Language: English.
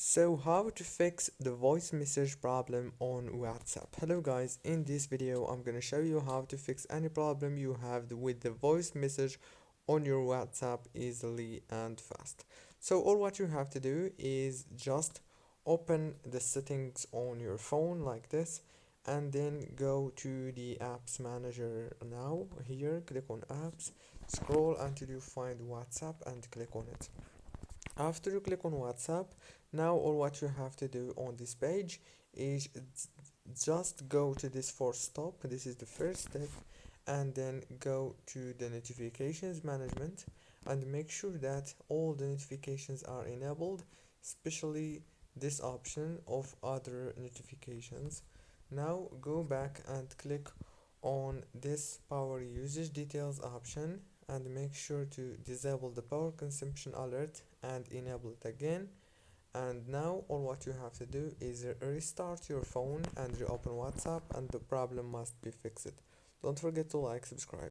So how to fix the voice message problem on WhatsApp. Hello guys, in this video I'm gonna show you how to fix any problem you have with the voice message on your WhatsApp easily and fast. So all what you have to do is just open the settings on your phone like this, and then go to the apps manager. Now here click on apps, scroll until you find WhatsApp and click on it. After you click on WhatsApp, now all what you have to do on this page is just go to this for stop. This is the first step, and then go to the notifications management and make sure that all the notifications are enabled, especially this option of other notifications. Now go back and click on this power usage details option and make sure to disable the power consumption alert and enable it again. And now all what you have to do is restart your phone and reopen WhatsApp, and the problem must be fixed. Don't forget to like, subscribe.